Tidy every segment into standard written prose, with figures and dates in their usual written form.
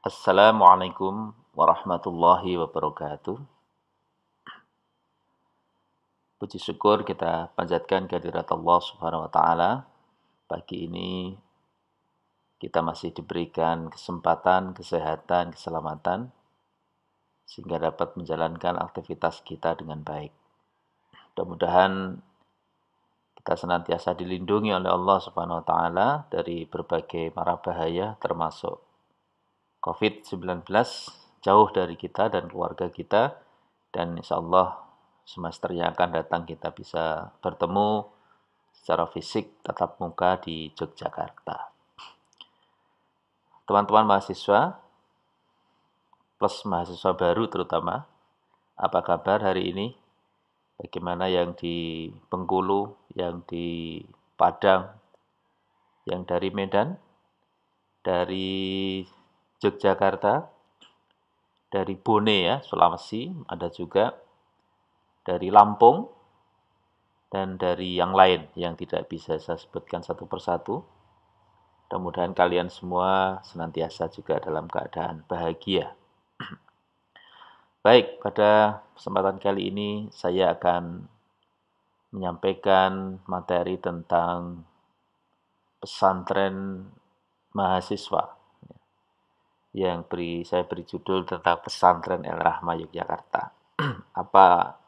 Assalamualaikum warahmatullahi wabarakatuh. Puji syukur kita panjatkan kehadirat Allah Subhanahu wa taala. Pagi ini kita masih diberikan kesempatan, kesehatan, keselamatan sehingga dapat menjalankan aktivitas kita dengan baik. Mudah-mudahan kita senantiasa dilindungi oleh Allah Subhanahu wa taala dari berbagai mara bahaya termasuk COVID-19 jauh dari kita dan keluarga kita, dan insya Allah semester yang akan datang kita bisa bertemu secara fisik tatap muka di Yogyakarta. Teman-teman mahasiswa plus mahasiswa baru terutama, apa kabar hari ini? Bagaimana yang di Bengkulu, yang di Padang, yang dari Medan, dari Yogyakarta, dari Bone ya, Sulawesi, ada juga dari Lampung, dan dari yang lain yang tidak bisa saya sebutkan satu persatu. Mudah-mudahan kalian semua senantiasa juga dalam keadaan bahagia. Baik, pada kesempatan kali ini saya akan menyampaikan materi tentang pesantren mahasiswa yang saya beri judul tentang pesantren El Rahma Yogyakarta. Apa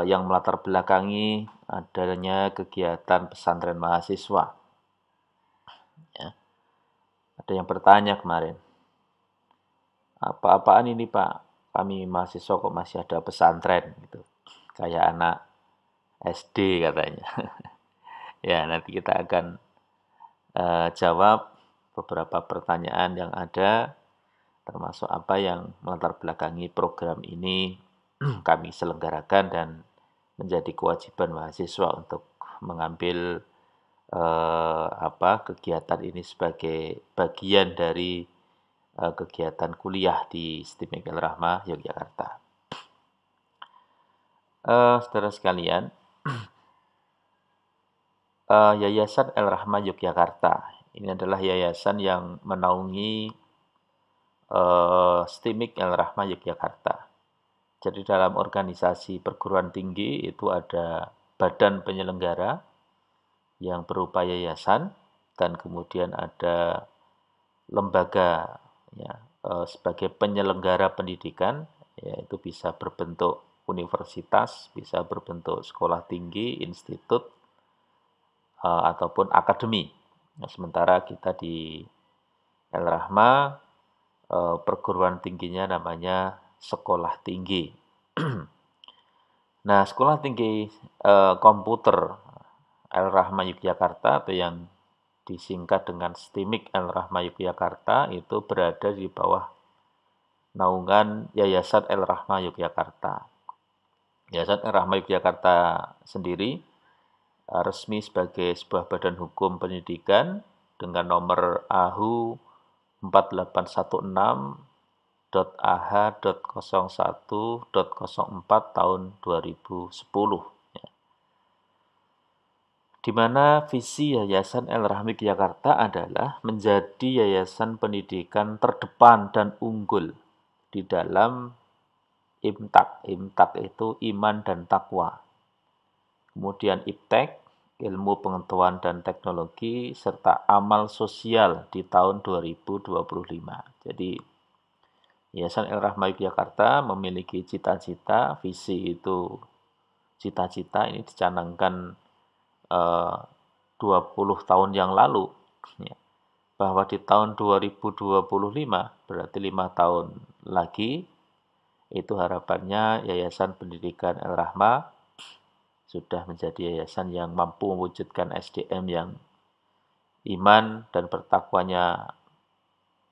yang melatar belakangi adanya kegiatan pesantren mahasiswa. Ya. Ada yang bertanya kemarin, apa-apaan ini Pak? Kami mahasiswa kok masih ada pesantren gitu. Kayak anak SD katanya. Ya, nanti kita akan jawab beberapa pertanyaan yang ada, termasuk apa yang melatar belakangi program ini kami selenggarakan dan menjadi kewajiban mahasiswa untuk mengambil kegiatan ini sebagai bagian dari kegiatan kuliah di STIM El Rahma Yogyakarta. Saudara sekalian, Yayasan El Rahma Yogyakarta ini adalah yayasan yang menaungi STIMIK El Rahma Yogyakarta. Jadi dalam organisasi perguruan tinggi itu ada badan penyelenggara yang berupa yayasan, dan kemudian ada lembaga ya, sebagai penyelenggara pendidikan, yaitu bisa berbentuk universitas, bisa berbentuk sekolah tinggi, institut, ataupun akademi. Nah, sementara kita di El Rahma perguruan tingginya namanya sekolah tinggi. Nah, sekolah tinggi komputer El Rahma Yogyakarta atau yang disingkat dengan STIMIK El Rahma Yogyakarta itu berada di bawah naungan Yayasan El Rahma Yogyakarta. Yayasan El Rahma Yogyakarta sendiri resmi sebagai sebuah badan hukum pendidikan dengan nomor AHU 4886.ah.01.04 tahun 2010. Di mana visi Yayasan El Rahmi Yogyakarta adalah menjadi yayasan pendidikan terdepan dan unggul di dalam IMTAK. IMTAK itu iman dan takwa. Kemudian IPTEK, ilmu pengetahuan dan teknologi, serta amal sosial di tahun 2025. Jadi Yayasan El Rahma Yogyakarta memiliki cita-cita, visi itu cita-cita ini dicanangkan 20 tahun yang lalu, ya, bahwa di tahun 2025, berarti 5 tahun lagi, itu harapannya Yayasan Pendidikan El Rahma sudah menjadi yayasan yang mampu mewujudkan SDM yang iman dan bertakwanya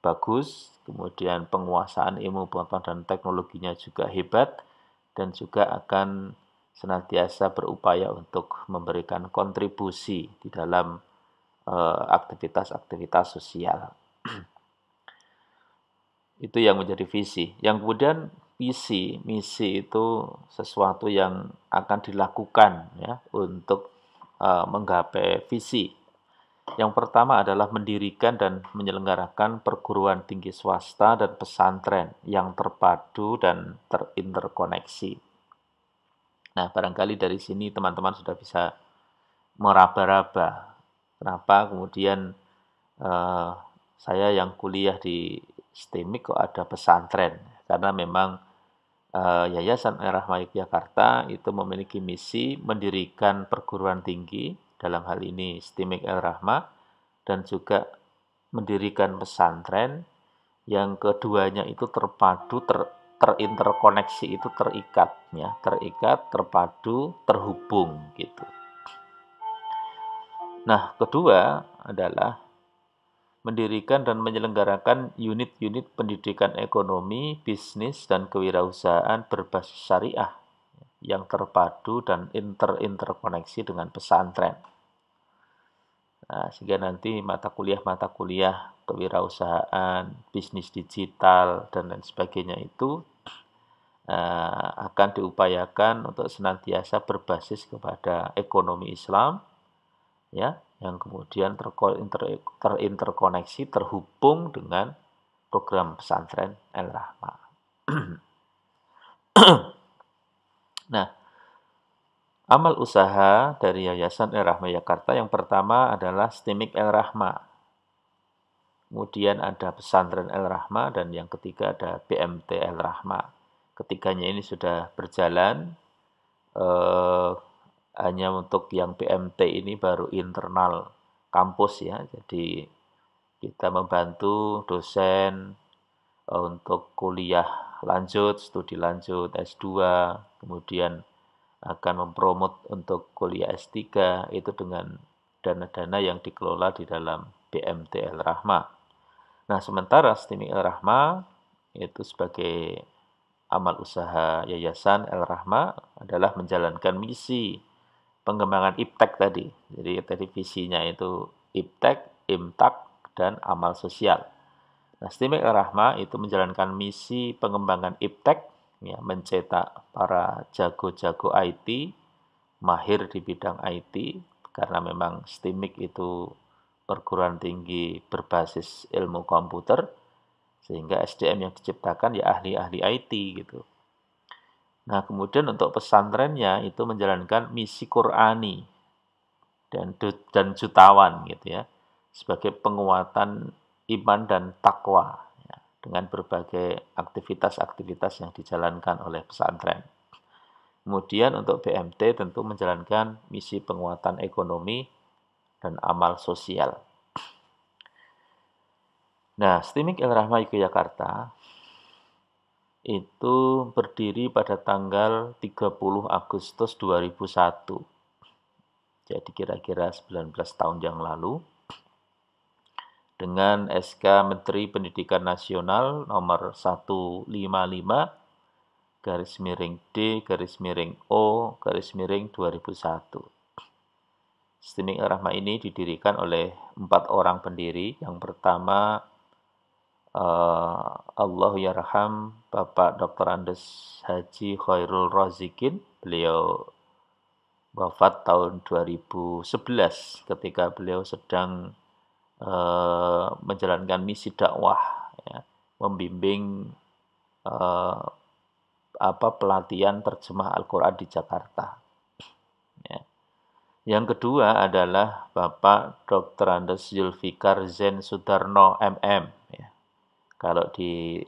bagus, kemudian penguasaan ilmu pengetahuan dan teknologinya juga hebat, dan juga akan senantiasa berupaya untuk memberikan kontribusi di dalam aktivitas-aktivitas sosial. Itu yang menjadi visi. Yang kemudian misi itu sesuatu yang akan dilakukan ya untuk menggapai visi. Yang pertama adalah mendirikan dan menyelenggarakan perguruan tinggi swasta dan pesantren yang terpadu dan terinterkoneksi. Nah, barangkali dari sini teman-teman sudah bisa meraba-raba kenapa kemudian eh, saya yang kuliah di STEMIK kok ada pesantren. Karena memang Yayasan Al-Rahmah Yogyakarta itu memiliki misi mendirikan perguruan tinggi, dalam hal ini STEMIK Al-Rahmah, dan juga mendirikan pesantren yang keduanya itu terpadu, terinterkoneksi, itu terikat, ya, terikat, terpadu, terhubung gitu. Nah, kedua adalah mendirikan dan menyelenggarakan unit-unit pendidikan ekonomi, bisnis, dan kewirausahaan berbasis syariah yang terpadu dan interkoneksi dengan pesantren. Nah, sehingga nanti mata kuliah kewirausahaan, bisnis digital, dan lain sebagainya itu akan diupayakan untuk senantiasa berbasis kepada ekonomi Islam, ya, yang kemudian terinterkoneksi, terhubung dengan program pesantren Al-Rahmah. Nah, amal usaha dari Yayasan Al-Rahmah Jakarta yang pertama adalah STEMIK Al-Rahmah. Kemudian ada pesantren Al-Rahmah dan yang ketiga ada BMT Al-Rahmah. Ketiganya ini sudah berjalan, hanya untuk yang BMT ini baru internal kampus ya. Jadi kita membantu dosen untuk kuliah lanjut, studi lanjut, S2, kemudian akan mempromot untuk kuliah S3 itu dengan dana-dana yang dikelola di dalam BMT Al-Rahmah. Nah, sementara STEMIK Al-Rahmah itu sebagai amal usaha Yayasan Al-Rahmah adalah menjalankan misi pengembangan IPTEK tadi. Jadi tadi visinya itu IPTEK, IMTAK, dan amal sosial. Nah, STEMIK Al-Rahmah itu menjalankan misi pengembangan IPTEK, ya, mencetak para jago-jago IT, mahir di bidang IT, karena memang STEMIK itu perguruan tinggi berbasis ilmu komputer, sehingga SDM yang diciptakan ya ahli-ahli IT gitu. Nah, kemudian untuk pesantrennya itu menjalankan misi Qur'ani dan jutawan gitu ya, sebagai penguatan iman dan takwa ya, dengan berbagai aktivitas-aktivitas yang dijalankan oleh pesantren. Kemudian untuk BMT tentu menjalankan misi penguatan ekonomi dan amal sosial. Nah, STEMIK Al-Rahmah Yogyakarta itu berdiri pada tanggal 30 Agustus 2001. Jadi kira-kira 19 tahun yang lalu. Dengan SK Menteri Pendidikan Nasional nomor 155 garis miring D garis miring O garis miring 2001. STEMIK Al-Rahmah ini didirikan oleh 4 orang pendiri. Yang pertama Allahu Yarham Bapak Dr. Andes Haji Khairul Razikin. Beliau wafat tahun 2011 ketika beliau sedang menjalankan misi dakwah, ya, membimbing pelatihan terjemah Al-Quran di Jakarta. Ya. Yang kedua adalah Bapak Dr. Andes Zulfikar Zen Sudarno MM. Ya. Kalau di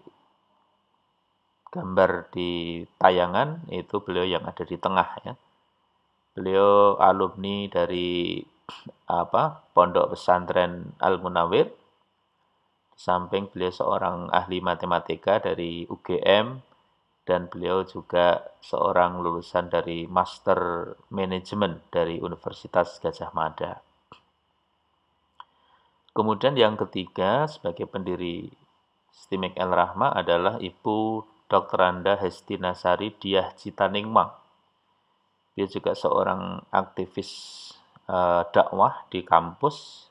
gambar di tayangan itu beliau yang ada di tengah ya. Beliau alumni dari Pondok Pesantren Al-Munawir. Di samping beliau seorang ahli matematika dari UGM dan beliau juga seorang lulusan dari Master Manajemen dari Universitas Gadjah Mada. Kemudian yang ketiga sebagai pendiri STEMIK Al-Rahmah adalah Ibu Dr. Anda Hestinasari Diah Citaningmang. Dia juga seorang aktivis dakwah di kampus.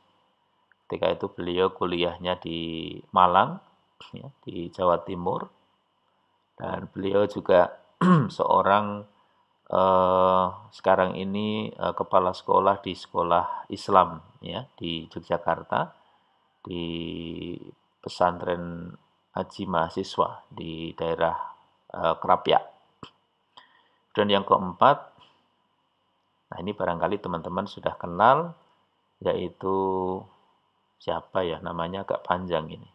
Ketika itu beliau kuliahnya di Malang, ya, di Jawa Timur. Dan beliau juga seorang sekarang ini kepala sekolah di sekolah Islam ya di Yogyakarta, di pesantren haji mahasiswa di daerah Krapyak. Dan yang keempat, nah ini barangkali teman-teman sudah kenal, yaitu siapa ya namanya agak panjang ini.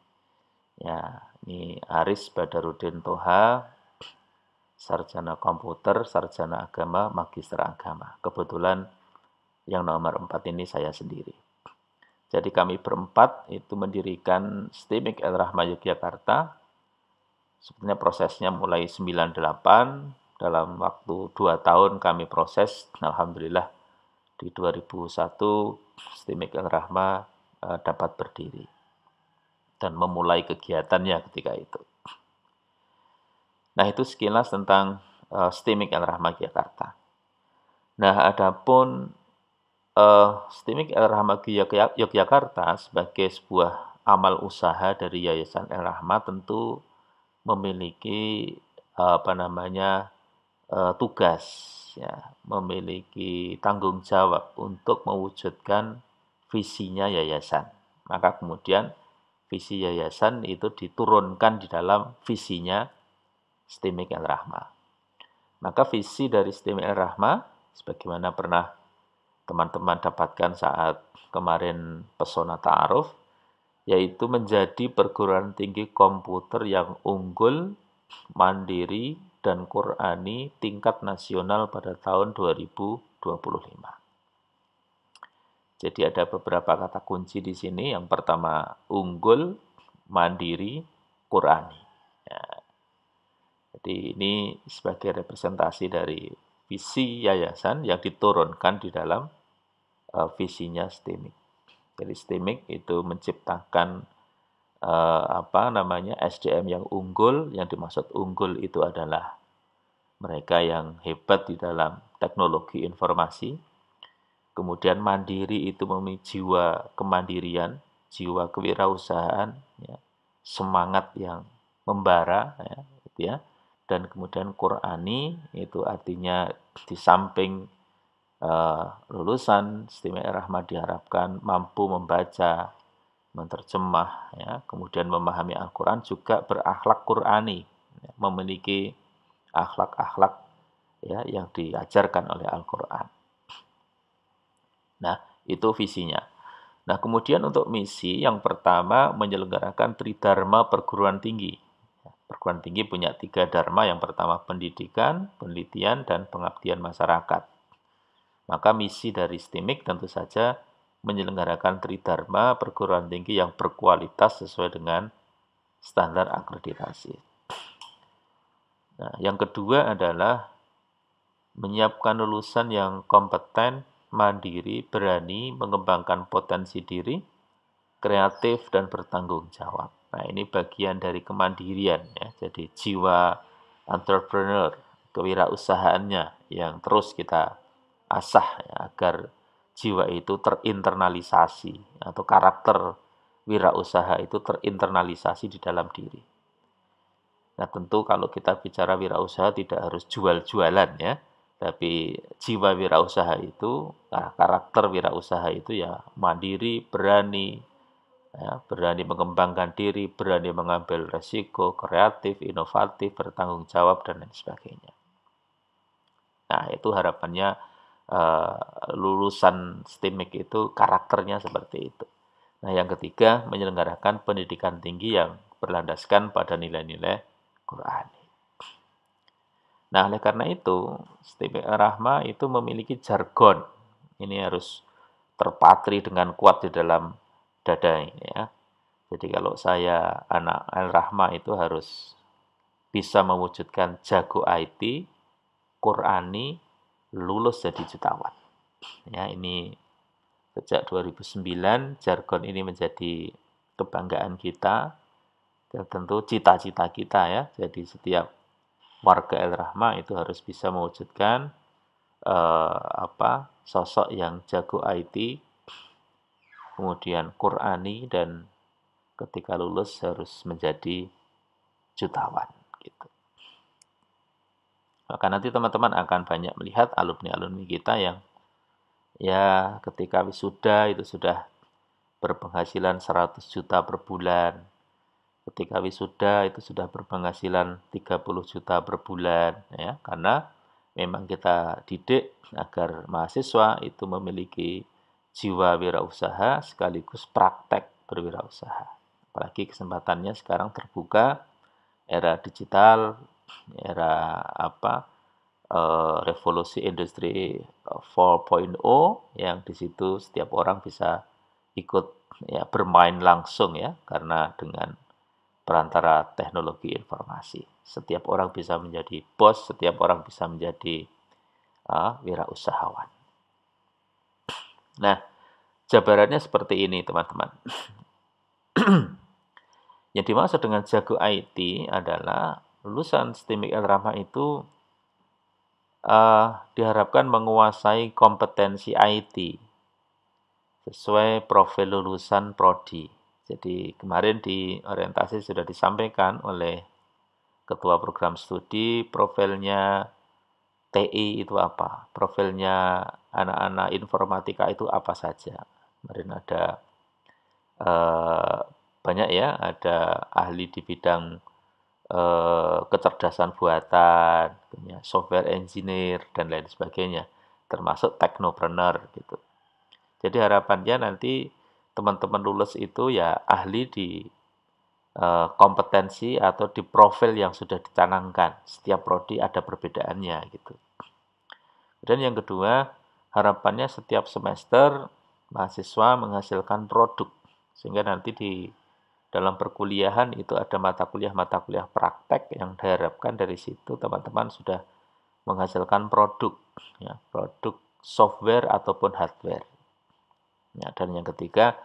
Ya, ini Aris Badarudin Toha, sarjana komputer, sarjana agama, magister agama. Kebetulan yang nomor 4 ini saya sendiri. Jadi kami berempat itu mendirikan STIMIK El Rahma Yogyakarta. Sebenarnya prosesnya mulai 98, dalam waktu 2 tahun kami proses. Alhamdulillah di 2001 STIMIK El Rahma dapat berdiri dan memulai kegiatannya ketika itu. Nah, itu sekilas tentang STIMIK El Rahma Yogyakarta. Nah, adapun STIMIK El Rahma Yogyakarta sebagai sebuah amal usaha dari Yayasan El Rahma tentu memiliki tugas ya, memiliki tanggung jawab untuk mewujudkan visinya yayasan. Maka kemudian visi yayasan itu diturunkan di dalam visinya STIMIK El Rahma. Maka visi dari STIMIK El Rahma sebagaimana pernah teman-teman dapatkan saat kemarin pesona ta'aruf, yaitu menjadi perguruan tinggi komputer yang unggul, mandiri, dan Qur'ani tingkat nasional pada tahun 2025. Jadi ada beberapa kata kunci di sini. Yang pertama unggul, mandiri, Qur'ani. Ya. Jadi ini sebagai representasi dari visi yayasan yang diturunkan di dalam visinya STIMIK. Jadi STIMIK itu menciptakan SDM yang unggul. Yang dimaksud unggul itu adalah mereka yang hebat di dalam teknologi informasi. Kemudian mandiri itu memiliki jiwa kemandirian, jiwa kewirausahaan, ya, semangat yang membara, ya, gitu ya. Dan kemudian Qur'ani itu artinya di samping lulusan STIMIK El Rahma diharapkan mampu membaca, menerjemah, ya, kemudian memahami Al-Quran, juga berakhlak Qur'ani, ya, memiliki akhlak-akhlak ya, yang diajarkan oleh Al-Quran. Nah, itu visinya. Nah, kemudian untuk misi yang pertama menyelenggarakan Tridharma perguruan tinggi. Perguruan tinggi punya 3 dharma. Yang pertama pendidikan, penelitian, dan pengabdian masyarakat. Maka misi dari STIMIK tentu saja menyelenggarakan Tridharma perguruan tinggi yang berkualitas sesuai dengan standar akreditasi. Nah, yang kedua adalah menyiapkan lulusan yang kompeten, mandiri, berani, mengembangkan potensi diri, kreatif, dan bertanggung jawab. Nah, ini bagian dari kemandirian ya. Jadi jiwa entrepreneur, kewirausahaannya yang terus kita asah ya, agar jiwa itu terinternalisasi atau karakter wirausaha itu terinternalisasi di dalam diri. Nah, tentu kalau kita bicara wirausaha tidak harus jual-jualan ya, tapi jiwa wirausaha itu, karakter wirausaha itu ya mandiri, berani, ya, berani mengembangkan diri, berani mengambil resiko, kreatif, inovatif, bertanggung jawab, dan lain sebagainya. Nah, itu harapannya lulusan STIMIK itu karakternya seperti itu. Nah, yang ketiga, menyelenggarakan pendidikan tinggi yang berlandaskan pada nilai-nilai Qur'ani. Nah, oleh karena itu, STIMIK El Rahma itu memiliki jargon. Ini harus terpatri dengan kuat di dalam dada ini ya. Jadi kalau saya anak El Rahma itu harus bisa mewujudkan jago IT, Qur'ani, lulus jadi jutawan. Ya, ini sejak 2009 jargon ini menjadi kebanggaan kita dan tentu cita-cita kita ya. Jadi setiap warga El Rahma itu harus bisa mewujudkan sosok yang jago IT, kemudian Qur'ani, dan ketika lulus harus menjadi jutawan gitu. Maka nanti teman-teman akan banyak melihat alumni-alumni kita yang ya ketika wisuda itu sudah berpenghasilan 100 juta per bulan. Ketika wisuda itu sudah berpenghasilan 30 juta per bulan ya, karena memang kita didik agar mahasiswa itu memiliki jiwa wirausaha sekaligus praktek berwirausaha. Apalagi kesempatannya sekarang terbuka, era digital, era revolusi industri 4.0 yang di situ setiap orang bisa ikut ya bermain langsung ya, karena dengan perantara teknologi informasi. Setiap orang bisa menjadi bos, setiap orang bisa menjadi wirausahawan. Nah, jabarannya seperti ini teman-teman. Yang dimaksud dengan jago IT adalah lulusan STIMIK Elrama itu diharapkan menguasai kompetensi IT sesuai profil lulusan prodi. Jadi kemarin di orientasi sudah disampaikan oleh ketua program studi profilnya TI itu apa, profilnya anak-anak informatika itu apa saja. Kemarin ada banyak ya, ada ahli di bidang kecerdasan buatan, software engineer, dan lain sebagainya, termasuk teknopreneur gitu. Jadi harapannya nanti teman-teman lulus itu ya ahli di kompetensi atau di profil yang sudah dicanangkan. Setiap prodi ada perbedaannya gitu. Dan yang kedua, harapannya setiap semester mahasiswa menghasilkan produk. Sehingga nanti di dalam perkuliahan itu ada mata kuliah praktek yang diharapkan dari situ teman-teman sudah menghasilkan produk, ya, produk software ataupun hardware. Ya, dan yang ketiga,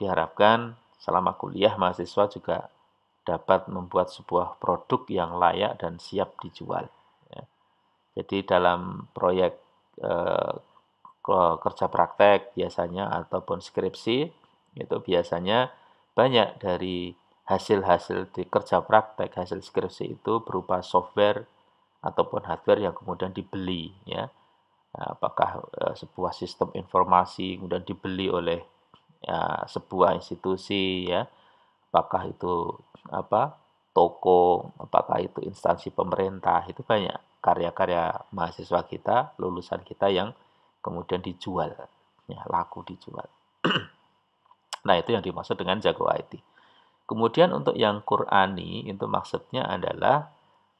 diharapkan selama kuliah mahasiswa juga dapat membuat sebuah produk yang layak dan siap dijual. Ya. Jadi dalam proyek kerja praktek biasanya ataupun skripsi itu biasanya banyak dari hasil-hasil di kerja praktek, hasil skripsi itu berupa software ataupun hardware yang kemudian dibeli ya. Apakah sebuah sistem informasi kemudian dibeli oleh ya, sebuah institusi ya, apakah itu toko, apakah itu instansi pemerintah, itu banyak karya-karya mahasiswa kita, lulusan kita yang kemudian dijual, ya, laku dijual. Nah, itu yang dimaksud dengan jago IT. Kemudian untuk yang Qur'ani, itu maksudnya adalah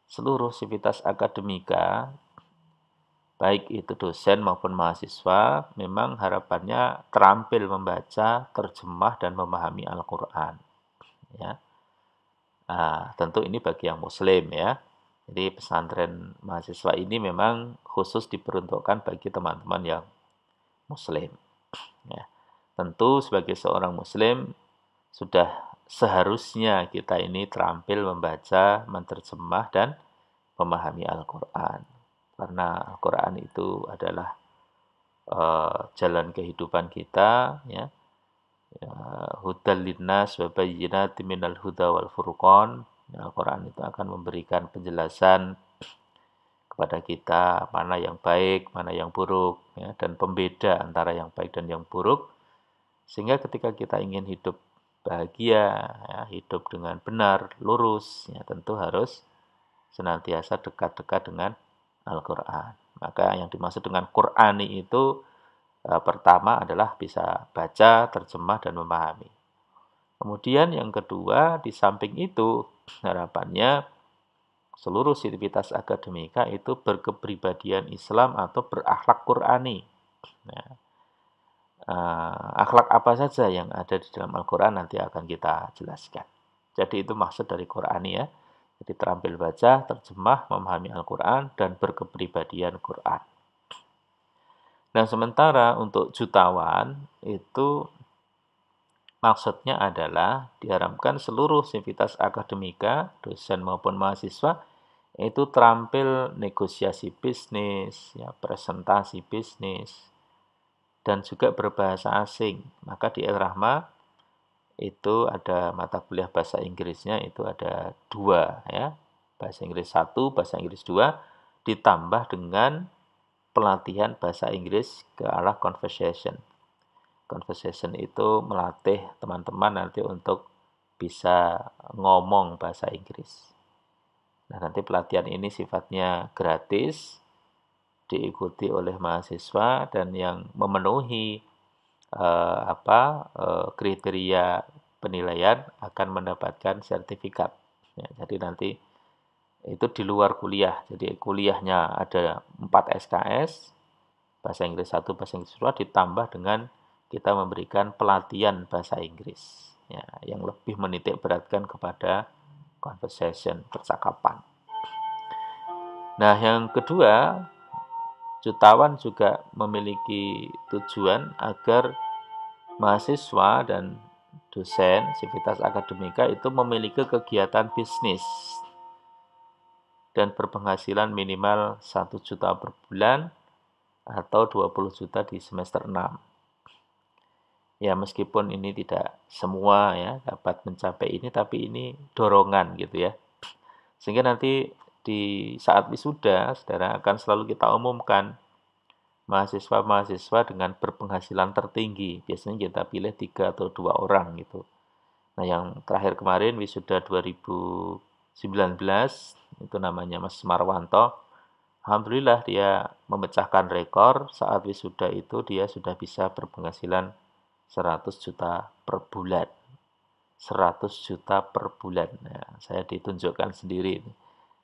seluruh sivitas akademika, baik itu dosen maupun mahasiswa, memang harapannya terampil membaca, terjemah, dan memahami Al-Quran. Ya. Nah, tentu ini bagi yang muslim ya. Jadi pesantren mahasiswa ini memang khusus diperuntukkan bagi teman-teman yang muslim. Ya. Tentu sebagai seorang muslim sudah seharusnya kita ini terampil membaca, menerjemah, dan memahami Al-Quran. Karena Al-Quran itu adalah jalan kehidupan kita, ya. Hudal linnas wa bayyinatin minal huda wal furqan. Al-Quran itu akan memberikan penjelasan kepada kita mana yang baik, mana yang buruk, ya, dan pembeda antara yang baik dan yang buruk. Sehingga ketika kita ingin hidup bahagia, ya, hidup dengan benar, lurus, ya, tentu harus senantiasa dekat-dekat dengan Al-Quran. Maka yang dimaksud dengan Qur'ani itu pertama adalah bisa baca, terjemah, dan memahami. Kemudian yang kedua, di samping itu, harapannya seluruh sivitas akademika itu berkepribadian Islam atau berakhlak Qur'ani. Nah, akhlak apa saja yang ada di dalam Al-Quran nanti akan kita jelaskan. Jadi itu maksud dari Qur'ani ya. Jadi terampil baca, terjemah, memahami Al-Quran, dan berkepribadian Quran. Nah, sementara untuk jutawan itu maksudnya adalah diharapkan seluruh sivitas akademika, dosen maupun mahasiswa itu terampil negosiasi bisnis, ya, presentasi bisnis, dan juga berbahasa asing. Maka di El-Rahma itu ada mata kuliah bahasa Inggrisnya itu ada 2 ya. Bahasa Inggris 1, bahasa Inggris 2. ditambah dengan pelatihan bahasa Inggris ke arah conversation. Conversation itu melatih teman-teman nanti untuk bisa ngomong bahasa Inggris. Nah, nanti pelatihan ini sifatnya gratis, diikuti oleh mahasiswa, dan yang memenuhi kriteria penilaian akan mendapatkan sertifikat. Ya, jadi nanti itu di luar kuliah. Jadi kuliahnya ada 4 SKS, bahasa Inggris 1, bahasa Inggris 2, ditambah dengan kita memberikan pelatihan bahasa Inggris. Ya, yang lebih menitik beratkan kepada conversation, percakapan. Nah, yang kedua, Jutawan juga memiliki tujuan agar mahasiswa dan dosen Civitas Akademika itu memiliki kegiatan bisnis dan berpenghasilan minimal 1 juta per bulan atau 20 juta di semester 6. Ya, meskipun ini tidak semua ya dapat mencapai ini, tapi ini dorongan gitu ya. Sehingga nanti di saat wisuda, saudara, akan selalu kita umumkan mahasiswa-mahasiswa dengan berpenghasilan tertinggi. Biasanya kita pilih 3 atau 2 orang gitu. Nah, yang terakhir kemarin wisuda 2019 itu namanya Mas Marwanto. Alhamdulillah dia memecahkan rekor. Saat wisuda itu dia sudah bisa berpenghasilan 100 juta per bulan. 100 juta per bulan. Nah, saya ditunjukkan sendiri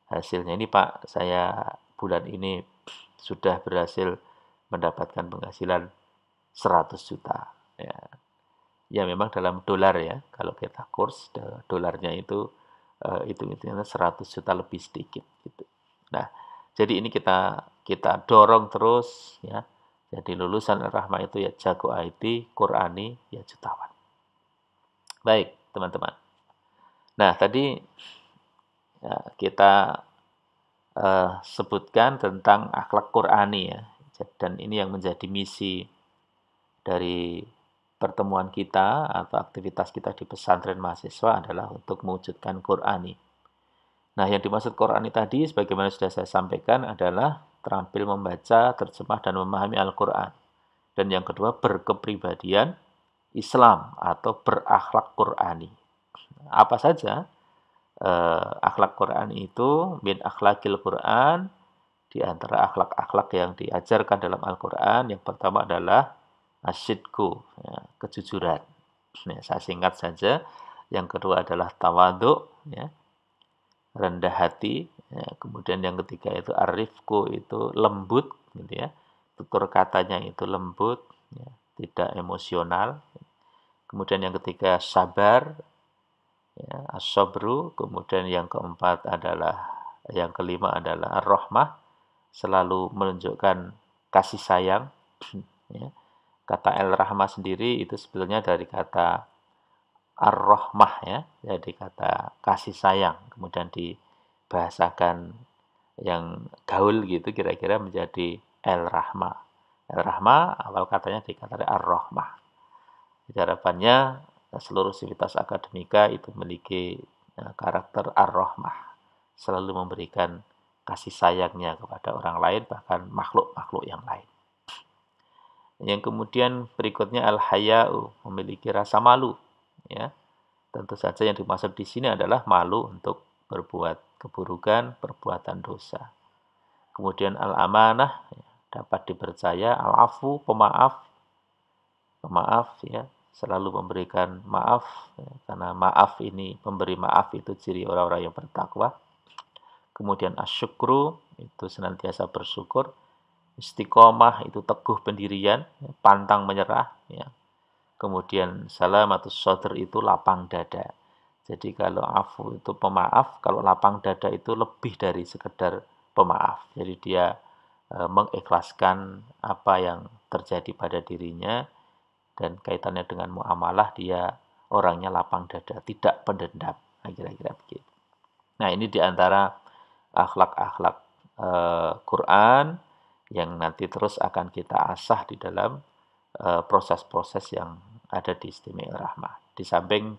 hasilnya. Ini Pak, saya bulan ini sudah berhasil mendapatkan penghasilan 100 juta. Ya, ya memang dalam dolar ya. Kalau kita kurs dolarnya itu hitung-hitungannya 100 juta lebih sedikit gitu. Nah, jadi ini kita dorong terus ya. Jadi lulusan Al-Rahmah itu ya jago IT, Qurani, ya jutawan. Baik, teman-teman. Nah, tadi ya, kita sebutkan tentang akhlak Qurani ya. Dan ini yang menjadi misi dari pertemuan kita atau aktivitas kita di pesantren mahasiswa adalah untuk mewujudkan Qurani. Nah, yang dimaksud Qurani tadi, sebagaimana sudah saya sampaikan, adalah terampil membaca, terjemah, dan memahami Al-Quran. Dan yang kedua, berkepribadian Islam atau berakhlak Qurani. Apa saja akhlak Qurani itu? Min akhlakil Quran, di antara akhlak-akhlak yang diajarkan dalam Al-Quran, yang pertama adalah asyidku, ya, kejujuran. Ya, saya singkat saja. Yang kedua adalah tawadhu, ya, rendah hati. Ya, kemudian yang ketiga itu arifku, itu lembut, gitu ya. Tutur katanya itu lembut, ya, tidak emosional. Kemudian yang ketiga sabar, ya, as-sabru. Kemudian yang keempat adalah, yang kelima adalah ar-rahmah, selalu menunjukkan kasih sayang. Ya. Kata al-rahmah sendiri itu sebetulnya dari kata ar-rahmah ya, jadi kata kasih sayang, kemudian dibahasakan yang gaul gitu kira-kira menjadi al-rahmah. Al-rahmah awal katanya dikata ar-rahmah. Jadi harapannya seluruh sivitas akademika itu memiliki karakter ar-rahmah, selalu memberikan kasih sayangnya kepada orang lain, bahkan makhluk-makhluk yang lain. Yang kemudian berikutnya al-haya'u, memiliki rasa malu. Ya, tentu saja yang dimaksud di sini adalah malu untuk berbuat keburukan, perbuatan dosa. Kemudian al-amanah, ya, dapat dipercaya. Al-afu, pemaaf, ya, selalu memberikan maaf, ya, karena maaf ini, pemberi maaf itu ciri orang-orang yang bertakwa. Kemudian asyukru, itu senantiasa bersyukur. Istiqomah, itu teguh pendirian, ya, pantang menyerah. Ya. Kemudian salamatus sodr, itu lapang dada. Jadi kalau afu itu pemaaf, kalau lapang dada itu lebih dari sekedar pemaaf. Jadi dia mengikhlaskan apa yang terjadi pada dirinya, dan kaitannya dengan muamalah dia orangnya lapang dada, tidak pendendam, kira-kira begitu. Nah, ini diantara akhlak-akhlak Quran yang nanti terus akan kita asah di dalam proses-proses yang ada di Istimewa Rahmah. Di samping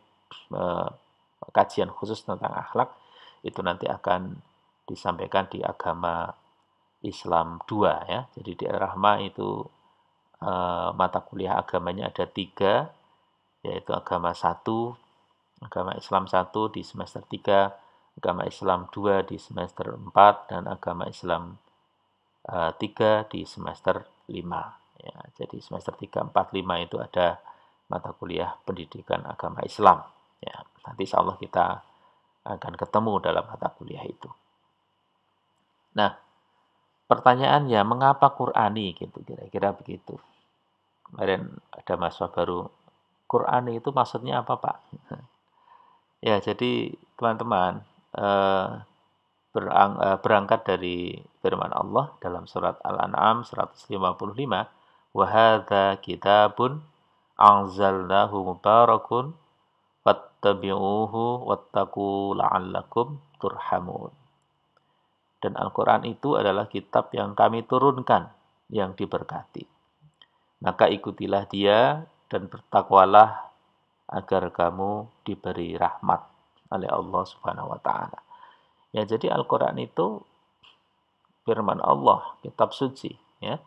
kajian khusus tentang akhlak, itu nanti akan disampaikan di agama Islam 2 ya. Jadi di Al-Rahmah itu mata kuliah agamanya ada 3, yaitu agama Islam 1 di semester 3, agama Islam 2 di semester 4, dan agama Islam 3 di semester 5. Ya, jadi semester 3, 4, 5 itu ada mata kuliah pendidikan agama Islam. Ya, nanti insya Allah kita akan ketemu dalam mata kuliah itu. Nah, pertanyaannya mengapa Qur'ani gitu, kira-kira begitu. Kemarin ada mahasiswa baru, Qur'ani itu maksudnya apa, Pak? Ya, jadi teman-teman berangkat dari firman Allah dalam surat Al-An'am 155, wa hadza kitabun anzalnahu mubarakun fattabi'uhu wattaqu la'allakum turhamun. Dan Al-Quran itu adalah kitab yang kami turunkan, yang diberkati. Maka ikutilah dia dan bertakwalah agar kamu diberi rahmat oleh Allah Subhanahu wa taala. Ya, jadi Al-Quran itu firman Allah, kitab suci, ya,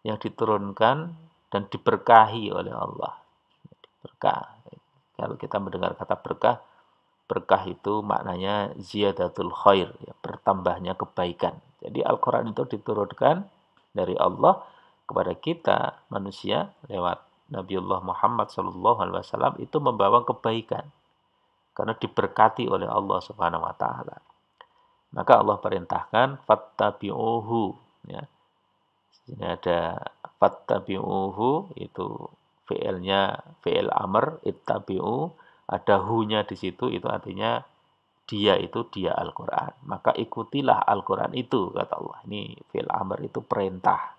yang diturunkan dan diberkahi oleh Allah. Berkah. Kalau kita mendengar kata berkah, berkah itu maknanya ziyadatul khair, ya, bertambahnya kebaikan. Jadi Al-Quran itu diturunkan dari Allah kepada kita manusia lewat Nabiullah Muhammad SAW itu membawa kebaikan karena diberkati oleh Allah Subhanahu wa taala. Maka Allah perintahkan fattabi'uhu, ya. Ini ada fattabi'uhu, itu fi'ilnya fi'il amr, ittabi'u, ada hu-nya di situ, itu artinya dia Al-Quran. Maka ikutilah Al-Quran itu, kata Allah. Ini fi'il amr itu perintah.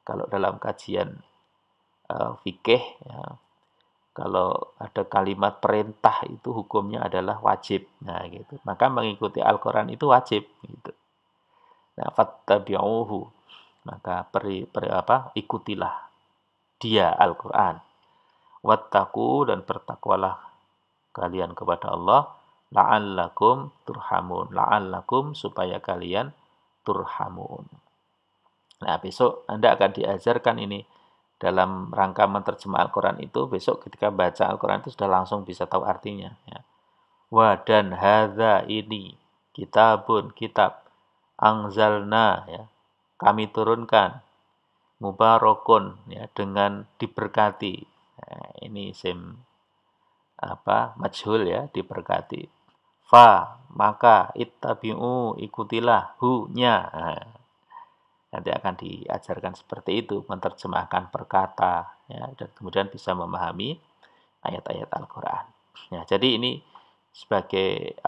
Kalau dalam kajian fikih, ya, kalau ada kalimat perintah itu hukumnya adalah wajib. Nah, gitu. Maka mengikuti Al-Quran itu wajib. Gitu. Nah, fattabi'uhu. Maka ikutilah dia Al-Quran. Wattaqu, dan bertakwalah kalian kepada Allah. La'allakum turhamun. La'allakum, supaya kalian turhamun. Nah, besok Anda akan diajarkan ini dalam rangka menerjemah Al-Quran itu. Besok ketika baca Al-Quran itu sudah langsung bisa tahu artinya. Ya. Wa dan hadza, ini kitabun, kitab, angzalna, ya, kami turunkan, mubarakun, ya, dengan diberkati. Nah, ini majhul, ya, diberkati. Fa, maka, ittabi'u, ikutilah, hu-nya. Nah, nanti akan diajarkan seperti itu, menerjemahkan perkata, ya, dan kemudian bisa memahami ayat-ayat Al-Quran. Ya, jadi ini sebagai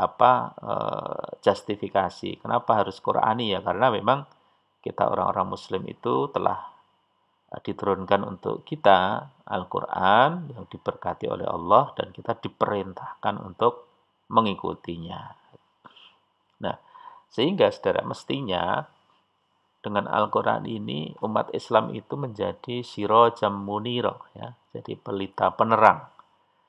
justifikasi kenapa harus Qur'ani, ya, karena memang kita orang-orang Muslim itu telah diturunkan untuk kita Al-Quran yang diberkati oleh Allah, dan kita diperintahkan untuk mengikutinya. Nah, sehingga saudara, mestinya dengan Al-Quran ini umat Islam itu menjadi sirajam muniro, ya, jadi pelita penerang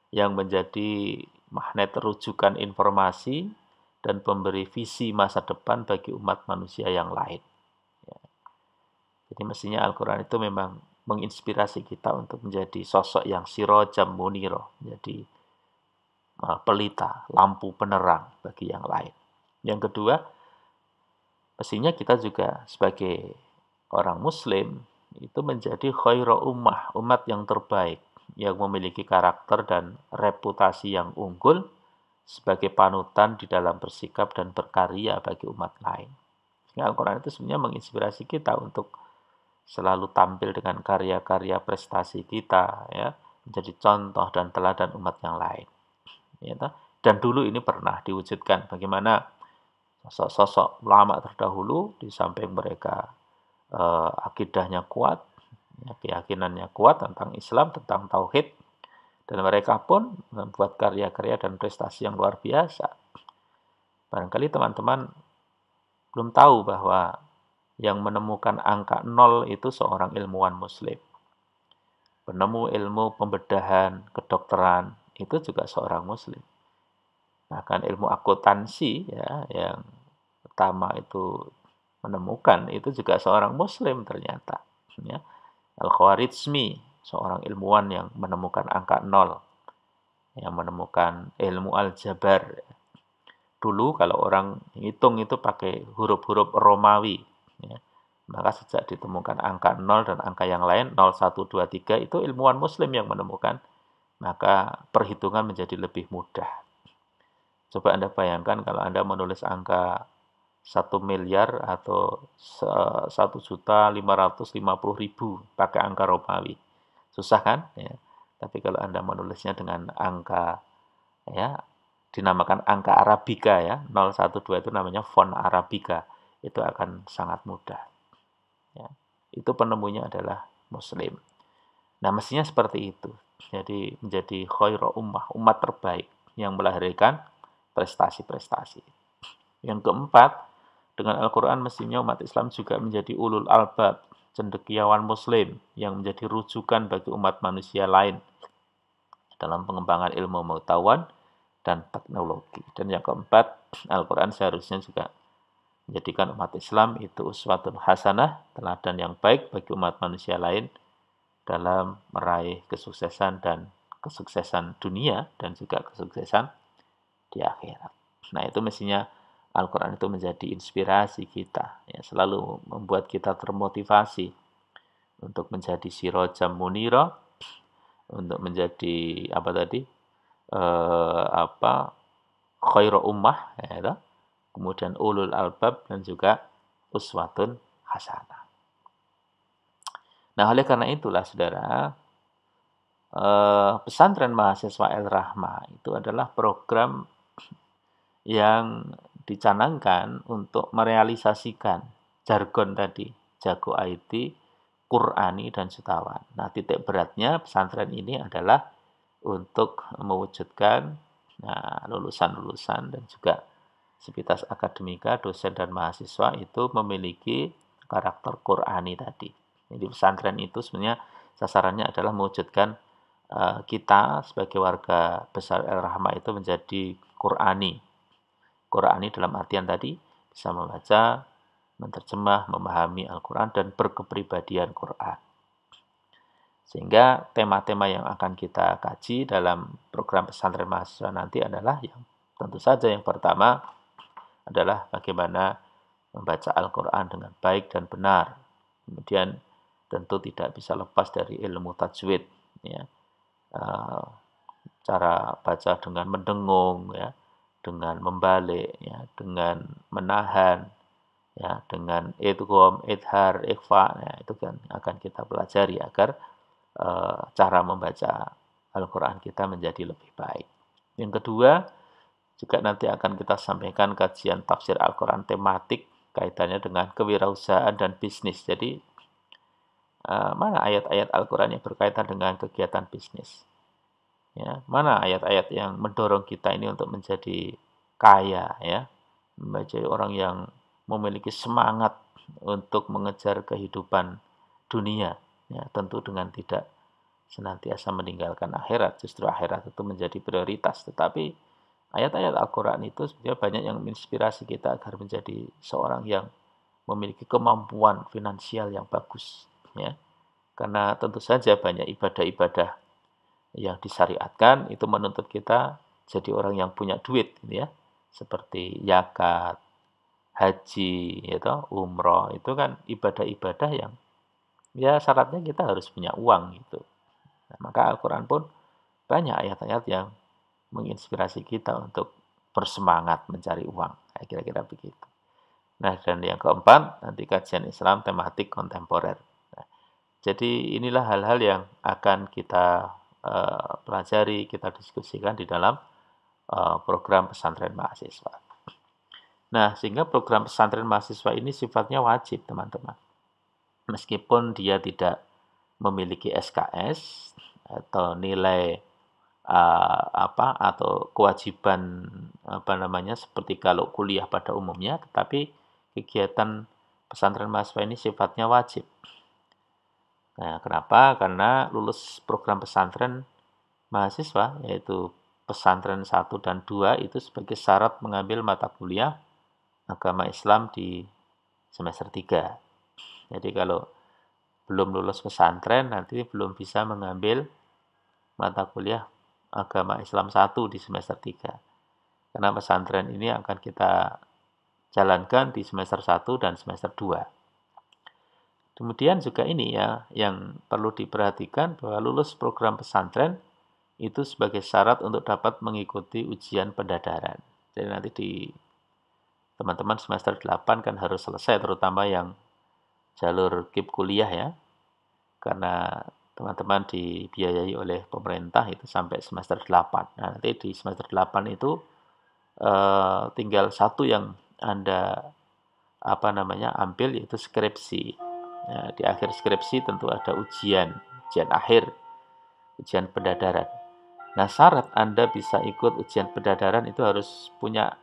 yang menjadi magnet rujukan informasi dan pemberi visi masa depan bagi umat manusia yang lain. Ya. Jadi mestinya Al-Quran itu memang menginspirasi kita untuk menjadi sosok yang sirajam muniro, jadi pelita, lampu penerang bagi yang lain. Yang kedua, mestinya kita juga sebagai orang Muslim itu menjadi khairu ummah, umat yang terbaik, yang memiliki karakter dan reputasi yang unggul sebagai panutan di dalam bersikap dan berkarya bagi umat lain. Al-Quran itu sebenarnya menginspirasi kita untuk selalu tampil dengan karya-karya prestasi kita, ya, menjadi contoh dan teladan umat yang lain. Ya, dan dulu ini pernah diwujudkan bagaimana sosok-sosok ulama terdahulu, di samping mereka akidahnya kuat, ya, keyakinannya kuat tentang Islam, tentang tauhid, dan mereka pun membuat karya-karya dan prestasi yang luar biasa. Barangkali teman-teman belum tahu bahwa yang menemukan angka 0 itu seorang ilmuwan Muslim. Penemu ilmu pembedahan kedokteran itu juga seorang Muslim. Bahkan ilmu akuntansi, ya, yang pertama itu menemukan itu juga seorang muslim ternyata, ya. Al-Khwarizmi, seorang ilmuwan yang menemukan angka nol, yang menemukan ilmu aljabar. Dulu kalau orang hitung itu pakai huruf-huruf Romawi, ya. Maka sejak ditemukan angka nol dan angka yang lain 0, 1, 2, 3 itu ilmuwan muslim yang menemukan, maka perhitungan menjadi lebih mudah. Coba Anda bayangkan kalau Anda menulis angka 1 miliar atau 1.550.000 pakai angka Romawi. Susah kan? Ya. Tapi kalau Anda menulisnya dengan angka, ya, dinamakan angka Arabika, ya, 012 itu namanya font Arabika. Itu akan sangat mudah. Ya. Itu penemunya adalah muslim. Nah, mestinya seperti itu. Jadi menjadi khairu ummah, umat terbaik yang melahirkan prestasi-prestasi. Yang keempat, dengan Al-Quran mestinya umat Islam juga menjadi ulul albab, cendekiawan muslim yang menjadi rujukan bagi umat manusia lain dalam pengembangan ilmu pengetahuan dan teknologi. Dan yang keempat, Al-Quran seharusnya juga menjadikan umat Islam itu uswatun hasanah, teladan yang baik bagi umat manusia lain dalam meraih kesuksesan dan kesuksesan dunia dan juga kesuksesan di akhirat. Nah, itu mestinya Al-Quran itu menjadi inspirasi kita, ya, selalu membuat kita termotivasi untuk menjadi sirojam munira, untuk menjadi apa tadi, khairu ummah, ya, kemudian ulul albab dan juga uswatun hasanah. Nah, oleh karena itulah saudara, pesantren mahasiswa El-Rahmah itu adalah program yang dicanangkan untuk merealisasikan jargon tadi, jago IT, Qur'ani, dan jutawan. Nah, titik beratnya pesantren ini adalah untuk mewujudkan, nah, lulusan-lulusan dan juga sivitas akademika, dosen dan mahasiswa itu memiliki karakter Qur'ani tadi. Jadi pesantren itu sebenarnya sasarannya adalah mewujudkan kita sebagai warga besar El-Rahmah itu menjadi Qur'ani. Qur'ani dalam artian tadi bisa membaca, menerjemah, memahami Al-Quran, dan berkepribadian Quran. Sehingga tema-tema yang akan kita kaji dalam program pesantren mahasiswa nanti adalah yang tentu saja yang pertama adalah bagaimana membaca Al-Quran dengan baik dan benar. Kemudian tentu tidak bisa lepas dari ilmu tajwid, ya. Cara baca dengan mendengung, ya, dengan membalik, ya, dengan menahan, ya, dengan idgham, idhar, ikhfa, ya, itu kan akan kita pelajari agar cara membaca Al-Quran kita menjadi lebih baik. Yang kedua, juga nanti akan kita sampaikan kajian tafsir Al-Quran tematik kaitannya dengan kewirausahaan dan bisnis. Jadi, mana ayat-ayat Al-Quran yang berkaitan dengan kegiatan bisnis? Ya, mana ayat-ayat yang mendorong kita ini untuk menjadi kaya, ya, menjadi orang yang memiliki semangat untuk mengejar kehidupan dunia, ya, tentu dengan tidak senantiasa meninggalkan akhirat, justru akhirat itu menjadi prioritas. Tetapi ayat-ayat Al-Quran itu sebenarnya banyak yang menginspirasi kita agar menjadi seorang yang memiliki kemampuan finansial yang bagus, ya. Karena tentu saja banyak ibadah-ibadah yang disyariatkan itu menuntut kita jadi orang yang punya duit, gitu ya. Seperti zakat, haji, gitu, umroh, itu kan ibadah-ibadah yang ya syaratnya kita harus punya uang gitu. Nah, maka Al-Quran pun banyak ayat-ayat yang menginspirasi kita untuk bersemangat mencari uang. Nah, kira-kira begitu. Nah, dan yang keempat, nanti kajian Islam tematik kontemporer. Nah, jadi inilah hal-hal yang akan kita pelajari, kita diskusikan di dalam program pesantren mahasiswa. Nah, sehingga program pesantren mahasiswa ini sifatnya wajib, teman-teman. Meskipun dia tidak memiliki SKS atau nilai atau kewajiban seperti kalau kuliah pada umumnya, tetapi kegiatan pesantren mahasiswa ini sifatnya wajib. Nah, kenapa? Karena lulus program pesantren mahasiswa, yaitu pesantren 1 dan 2 itu sebagai syarat mengambil mata kuliah agama Islam di semester 3. Jadi kalau belum lulus pesantren nanti belum bisa mengambil mata kuliah agama Islam 1 di semester 3. Karena pesantren ini akan kita jalankan di semester 1 dan semester 2. Kemudian juga ini ya, yang perlu diperhatikan bahwa lulus program pesantren itu sebagai syarat untuk dapat mengikuti ujian pendadaran. Jadi nanti di teman-teman semester 8 kan harus selesai, terutama yang jalur KIP kuliah ya, karena teman-teman dibiayai oleh pemerintah itu sampai semester 8. Nah, nanti di semester 8 itu tinggal satu yang Anda ambil, yaitu skripsi. Nah, di akhir skripsi tentu ada ujian akhir, ujian pendadaran. Nah, syarat Anda bisa ikut ujian pendadaran itu harus punya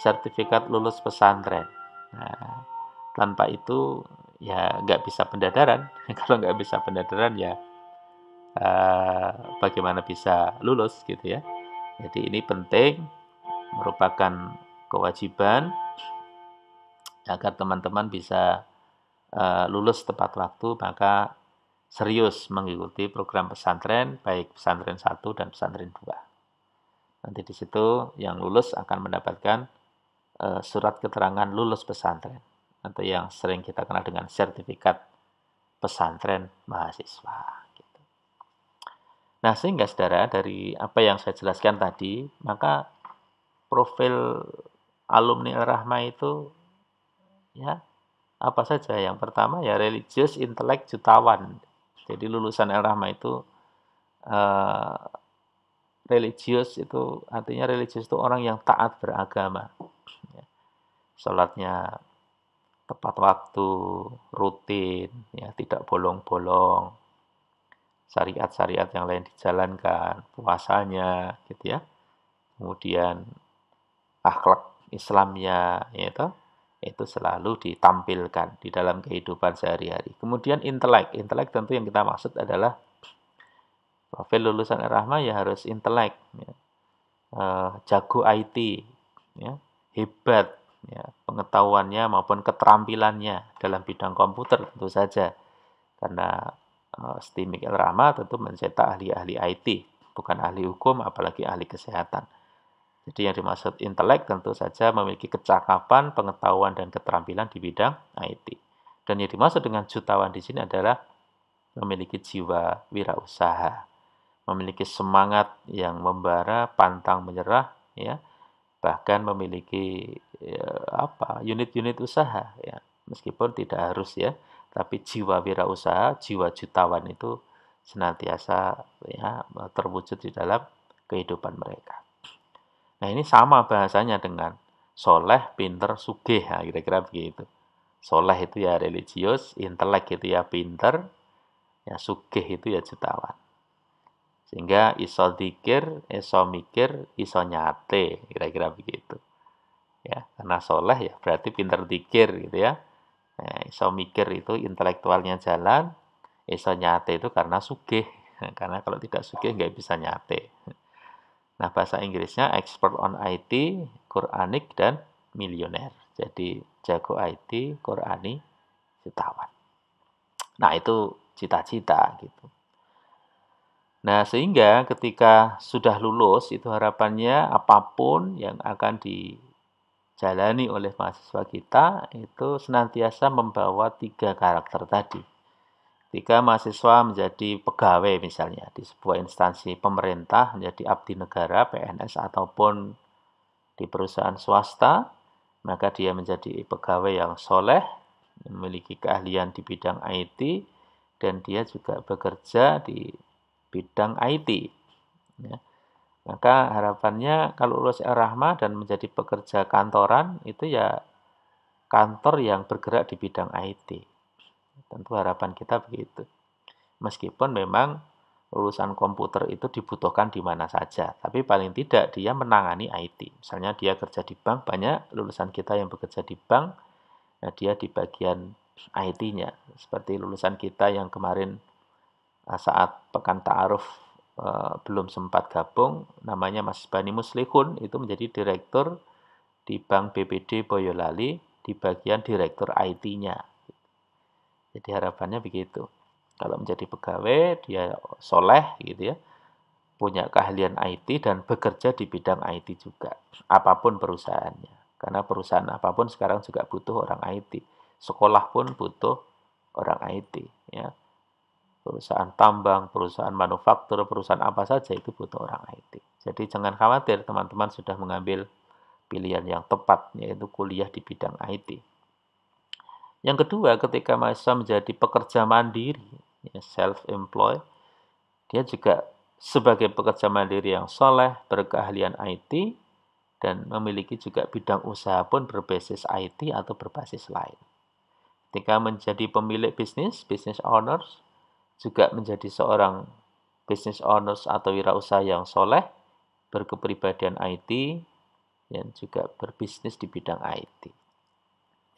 sertifikat lulus pesantren. Nah, tanpa itu ya nggak bisa pendadaran. Kalau nggak bisa pendadaran ya bagaimana bisa lulus gitu ya. Jadi ini penting, merupakan kewajiban agar teman-teman bisa lulus tepat waktu, maka serius mengikuti program pesantren, baik pesantren 1 dan pesantren 2. Nanti di situ yang lulus akan mendapatkan surat keterangan lulus pesantren, atau yang sering kita kenal dengan sertifikat pesantren mahasiswa. Gitu. Nah, sehingga saudara, dari apa yang saya jelaskan tadi, maka profil alumni Al-Rahmah itu ya apa saja. Yang pertama ya religius, intelek, jutawan. Jadi lulusan Al-Rahmah itu eh, religius itu artinya religius itu orang yang taat beragama. Ya. Sholatnya tepat waktu, rutin, ya tidak bolong-bolong. Syariat-syariat yang lain dijalankan, puasanya, gitu ya. Kemudian akhlak Islamnya, yaitu itu selalu ditampilkan di dalam kehidupan sehari-hari. Kemudian intelek, intelek tentu yang kita maksud adalah profil lulusan Ar-Rahmah ya harus intelek, ya. Jago IT, ya, hebat, ya, pengetahuannya maupun keterampilannya dalam bidang komputer tentu saja, karena STIMIK Al-Rahmah tentu mencetak ahli-ahli IT, bukan ahli hukum apalagi ahli kesehatan. Jadi yang dimaksud intelek tentu saja memiliki kecakapan, pengetahuan, dan keterampilan di bidang IT. Dan yang dimaksud dengan jutawan di sini adalah memiliki jiwa wirausaha, memiliki semangat yang membara, pantang menyerah, ya, bahkan memiliki unit-unit usaha, ya, meskipun tidak harus ya, tapi jiwa wirausaha, jiwa jutawan itu senantiasa ya terwujud di dalam kehidupan mereka. Nah, ini sama bahasanya dengan soleh, pinter, sugih. Nah, kira-kira begitu. Soleh itu ya religius, intelek itu ya pinter, ya sugih itu ya jutawan. Sehingga iso dikir, iso mikir, iso nyate, kira-kira begitu. Ya, karena soleh ya berarti pinter dikir gitu ya. Nah, iso mikir itu intelektualnya jalan, iso nyate itu karena sugih. Karena kalau tidak sugih nggak bisa nyate. Nah, bahasa Inggrisnya expert on IT, Quranic, dan milioner. Jadi, jago IT, Qurani, jutawan. Nah, itu cita-cita gitu. Nah, sehingga ketika sudah lulus, itu harapannya apapun yang akan dijalani oleh mahasiswa kita, itu senantiasa membawa 3 karakter tadi. Ketika mahasiswa menjadi pegawai misalnya di sebuah instansi pemerintah, menjadi abdi negara, PNS, ataupun di perusahaan swasta, maka dia menjadi pegawai yang soleh, memiliki keahlian di bidang IT, dan dia juga bekerja di bidang IT. Ya. Maka harapannya kalau lulus Ar-Rahmah dan menjadi pekerja kantoran, itu ya kantor yang bergerak di bidang IT. Tentu harapan kita begitu. Meskipun memang lulusan komputer itu dibutuhkan di mana saja, tapi paling tidak dia menangani IT. Misalnya dia kerja di bank, banyak lulusan kita yang bekerja di bank, nah dia di bagian IT-nya. Seperti lulusan kita yang kemarin saat Pekan Ta'aruf belum sempat gabung, namanya Mas Bani Muslihun, itu menjadi direktur di Bank BPD Boyolali, di bagian direktur IT-nya. Jadi harapannya begitu. Kalau menjadi pegawai, dia soleh gitu ya, punya keahlian IT dan bekerja di bidang IT juga, apapun perusahaannya. Karena perusahaan apapun sekarang juga butuh orang IT. Sekolah pun butuh orang IT. Ya. Perusahaan tambang, perusahaan manufaktur, perusahaan apa saja itu butuh orang IT. Jadi jangan khawatir, teman-teman sudah mengambil pilihan yang tepat, yaitu kuliah di bidang IT. Yang kedua, ketika mahasiswa menjadi pekerja mandiri, ya, self-employed, dia juga sebagai pekerja mandiri yang soleh, berkeahlian IT, dan memiliki juga bidang usaha pun berbasis IT atau berbasis lain. Ketika menjadi pemilik bisnis, business owners, juga menjadi seorang business owners atau wirausaha yang soleh, berkepribadian IT, dan juga berbisnis di bidang IT.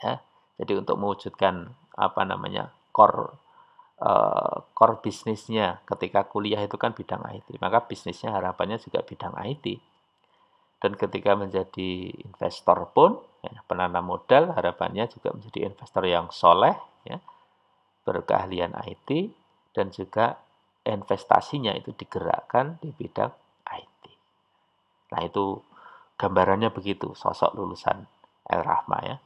Ya, jadi untuk mewujudkan core bisnisnya ketika kuliah itu kan bidang IT, maka bisnisnya harapannya juga bidang IT. Dan ketika menjadi investor pun, ya, penanam modal harapannya juga menjadi investor yang soleh, ya, berkeahlian IT, dan juga investasinya itu digerakkan di bidang IT. Nah itu gambarannya begitu, sosok lulusan El-Rahma ya.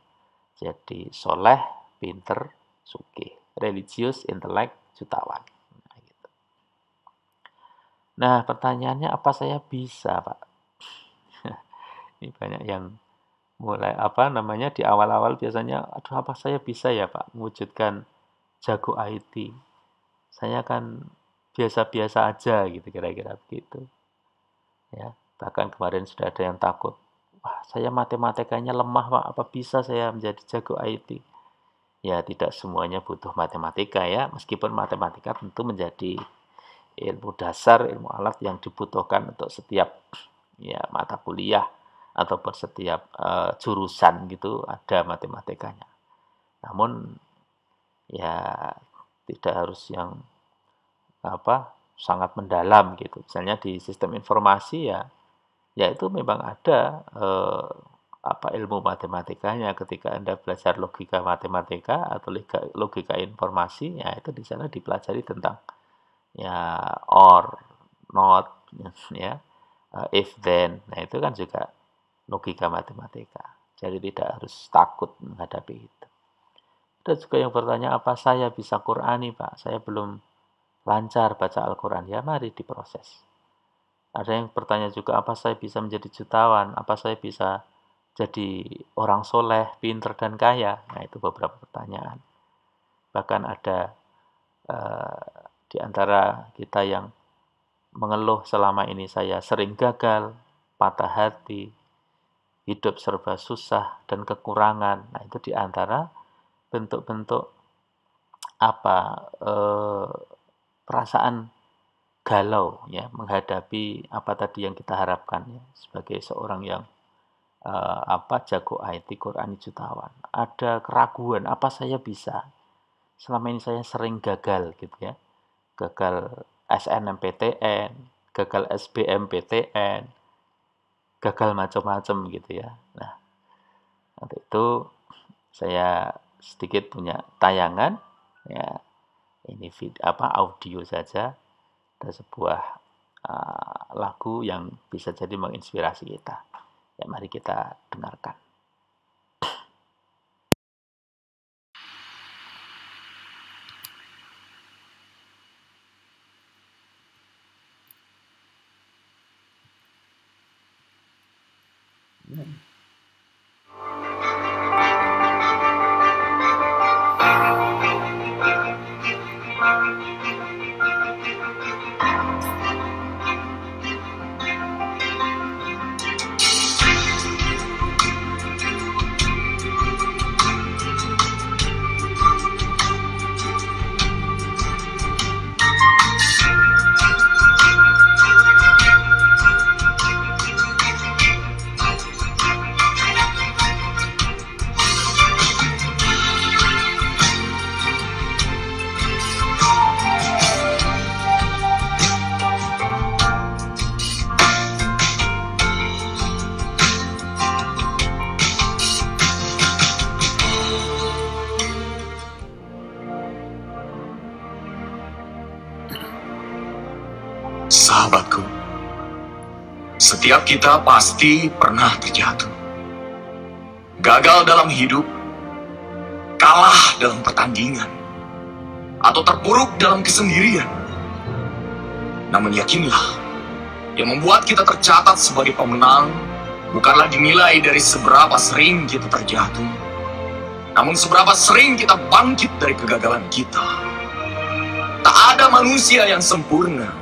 Jadi soleh, pinter, sugih, religius, intelek, jutawan. Nah pertanyaannya apa saya bisa Pak? Ini banyak yang mulai di awal-awal biasanya, aduh apa saya bisa ya Pak mewujudkan jago IT. Saya kan biasa-biasa aja gitu kira-kira begitu. Ya, bahkan kemarin sudah ada yang takut. Wah, saya matematikanya lemah Pak, apa bisa saya menjadi jago IT? Ya, tidak semuanya butuh matematika ya, meskipun matematika tentu menjadi ilmu dasar, ilmu alat yang dibutuhkan untuk setiap ya mata kuliah ataupun setiap jurusan gitu ada matematikanya. Namun ya tidak harus yang sangat mendalam gitu. Misalnya di sistem informasi ya itu memang ada ilmu matematikanya ketika Anda belajar logika matematika atau logika informasi, ya itu di sana dipelajari tentang ya or, not, ya, if then. Nah, itu kan juga logika matematika. Jadi tidak harus takut menghadapi itu. Ada juga yang bertanya, apa saya bisa Qur'ani, Pak? Saya belum lancar baca Al-Quran. Ya, mari diproses. Ada yang bertanya juga, apa saya bisa menjadi jutawan? Apa saya bisa jadi orang soleh, pinter, dan kaya? Nah, itu beberapa pertanyaan. Bahkan ada di antara kita yang mengeluh selama ini saya sering gagal, patah hati, hidup serba susah, dan kekurangan. Nah, itu di antara bentuk-bentuk perasaan galau ya menghadapi apa tadi yang kita harapkan ya sebagai seorang yang jago IT Qur'ani jutawan. Ada keraguan apa saya bisa? Selama ini saya sering gagal gitu ya. Gagal SNMPTN, gagal SBMPTN, gagal macam-macam gitu ya. Nah, nanti itu saya sedikit punya tayangan ya. Ini audio saja. Ada sebuah lagu yang bisa jadi menginspirasi kita. Ya, mari kita dengarkan. sahabatku, setiap kita pasti pernah terjatuh. Gagal dalam hidup, kalah dalam pertandingan, atau terpuruk dalam kesendirian. Namun yakinlah, yang membuat kita tercatat sebagai pemenang bukanlah dinilai dari seberapa sering kita terjatuh, namun seberapa sering kita bangkit dari kegagalan kita. Tak ada manusia yang sempurna.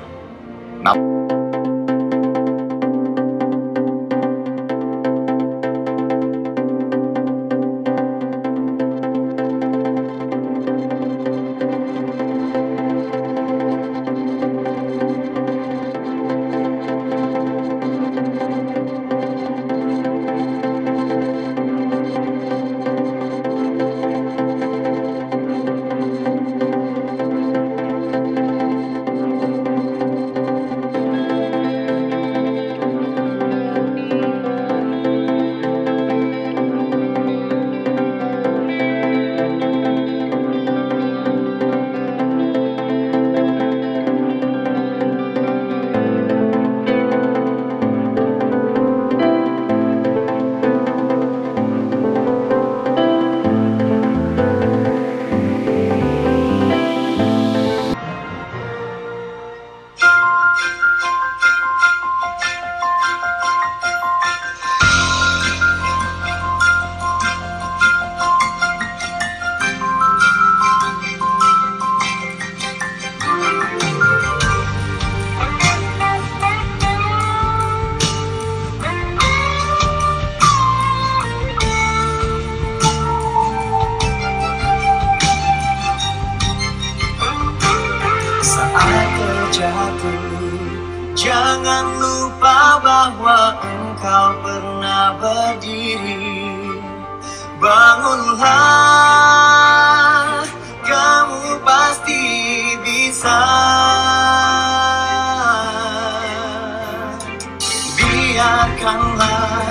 Jangan lupa bahwa engkau pernah berdiri. Bangunlah, kamu pasti bisa. Biarkanlah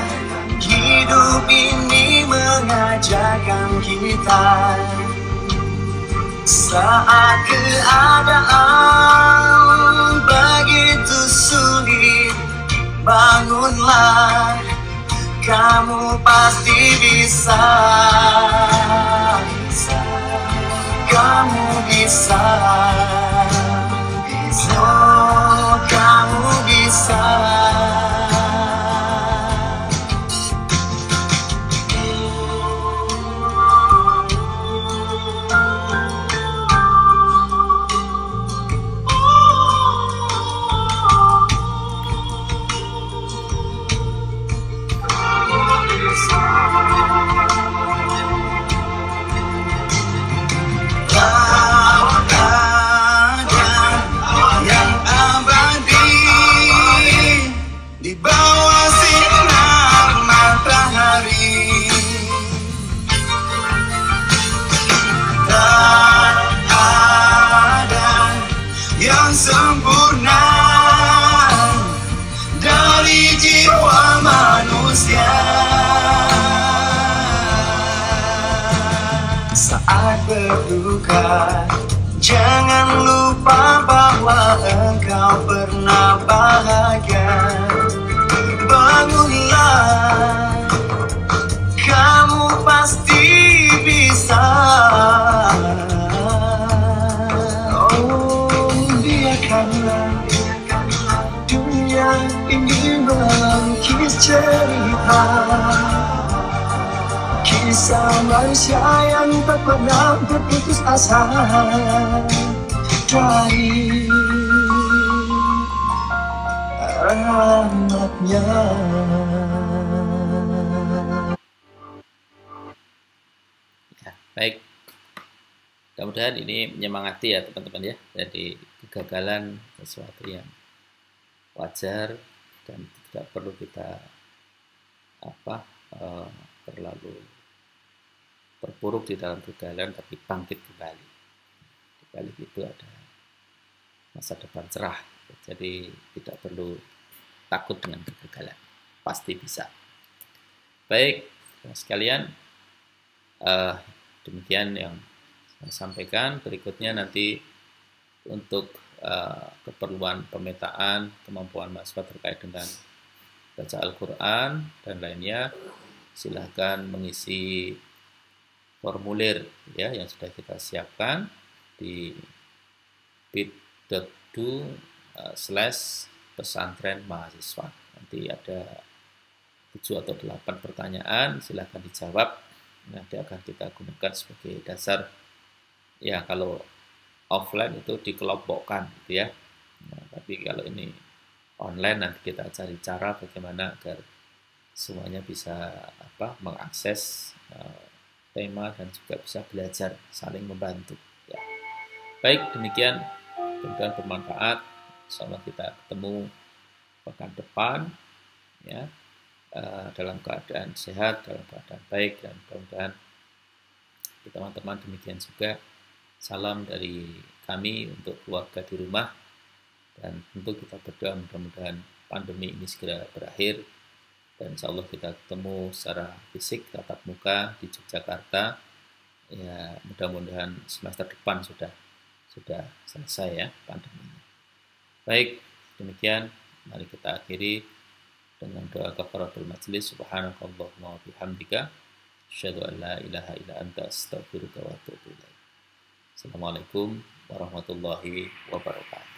hidup ini mengajarkan kita. Saat keadaan begitu sulit, bangunlah, kamu pasti bisa. Kamu bisa. Oh, kamu bisa. Sempurna dari jiwa manusia. Saat berduka, jangan lupa bahwa engkau pernah bahagia. Bangunlah, kamu pasti bisa. Dunia ini melukis cerita kisah manusia yang tak pernah berputus asa dari rahmatnya. Ya, baik. Mudah-mudahan ini menyemangati ya teman-teman ya. Jadi kegagalan sesuatu yang wajar dan tidak perlu kita terlalu terpuruk di dalam kegagalan, tapi bangkit kembali. Di balik itu ada masa depan cerah. Jadi tidak perlu takut dengan kegagalan, pasti bisa. Baik, sekalian, demikian yang saya sampaikan. Berikutnya nanti untuk keperluan pemetaan kemampuan mahasiswa terkait dengan baca Al-Quran dan lainnya, silahkan mengisi formulir ya yang sudah kita siapkan di bit.do/pesantren mahasiswa. Nanti ada 7 atau 8 pertanyaan, silahkan dijawab. Nanti akan kita gunakan sebagai dasar. Ya, kalau offline itu dikelompokkan gitu ya. Nah, tapi kalau ini online nanti kita cari cara bagaimana agar semuanya bisa mengakses tema dan juga bisa belajar saling membantu. Ya. Baik, demikian. Mudah-mudahan bermanfaat. Insyaallah kita ketemu pekan depan ya. Dalam keadaan sehat, dalam keadaan baik, dan mudah-mudahan teman-teman demikian juga. Salam dari kami untuk keluarga di rumah, dan tentu kita berdoa mudah-mudahan pandemi ini segera berakhir dan insya Allah kita ketemu secara fisik tatap muka di Yogyakarta. Ya, mudah-mudahan semester depan sudah selesai ya pandeminya. Baik, demikian mari kita akhiri dengan doa kafaratul majelis. Subhanakallahumma wa bihamdika asyhadu an la ilaha illa anta astaghfiruka wa atubu ilaik. Assalamualaikum warahmatullahi wabarakatuh.